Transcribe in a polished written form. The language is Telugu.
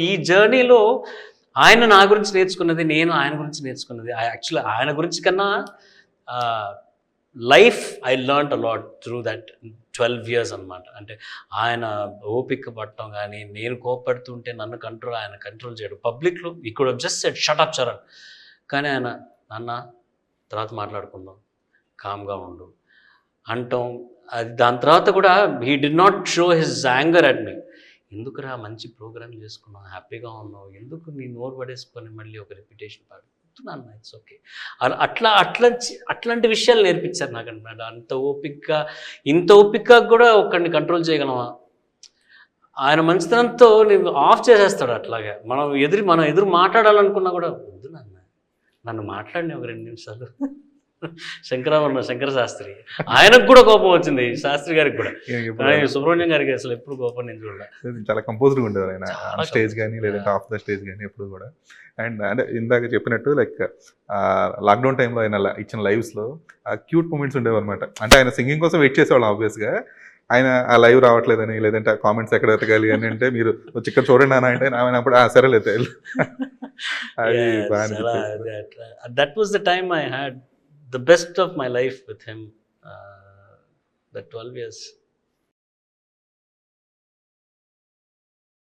ఈ జర్నీలో ఆయన నా గురించి నేర్చుకున్నది, నేను ఆయన గురించి నేర్చుకున్నది. యాక్చువల్లీ ఆయన గురించి కన్నా life I learned a lot through that 12 years అనమాట. అంటే ఆయన ఓపిక పట్టడం కానీ, నేను కోపడుతుంటే నన్ను ఆయన కంట్రోల్ చేయడం. పబ్లిక్లో ఈ could have just said shut up Charan, కానీ ఆయన నాన్న తర్వాత మాట్లాడుకుందాం, కామ్గా ఉండు అంటాం. అది దాని తర్వాత కూడా he did not show his anger at me. ఎందుకురా మంచి ప్రోగ్రామ్ చేసుకున్నావు, హ్యాపీగా ఉన్నావు, ఎందుకు నీ నోరు పడేసుకొని మళ్ళీ ఒక రెప్యుటేషన్ పాడు నాన్న, ఇట్స్ ఓకే. అట్లాంటి విషయాలు నేర్పించారు నాకు అన్నమాట. ఇంత ఓపికగా కూడా ఒకరిని కంట్రోల్ చేయగలమా? ఆయన మంచితనంతో నేను ఆఫ్ చేసేస్తాడు. అట్లాగే మనం ఎదురు మాట్లాడాలనుకున్నా కూడా వద్దు నాన్న, నన్ను మాట్లాడిన ఒక 2 నిమిషాలు. శంకర శాస్త్రి, ఆయనకు కూడా కోపం వచ్చింది, శాస్త్రి గారికి కూడా. సుబ్రహ్మణ్యం గారికి అసలు ఎప్పుడు కోపం నేను చూడలేదు. చాలా కంపోజ్డ్గా ఉండేది ఆయన స్టేజ్ కానీ లేదంటే ఆఫ్ ద స్టేజ్ కానీ ఎప్పుడు కూడా. అండ్ అంటే ఇందాక చెప్పినట్టు లైక్ లాక్డౌన్ టైంలో ఆయన ఇచ్చిన లైవ్స్లో క్యూట్ మూమెంట్స్ ఉండేవి అనమాట. అంటే ఆయన సింగింగ్ కోసం వెయిట్ చేసేవాళ్ళం ఆబ్వియస్గా. ఆయన ఆ లైవ్ రావట్లేదని లేదంటే ఆ కామెంట్స్ ఎక్కడ ఎతకాలి అని అంటే మీరు వచ్చి ఇక్కడ చూడండి అన్న అంటే ఆయన అప్పుడు సరేలేదు. అది బాగా that was the time I had the best of my life with him, the 12 years.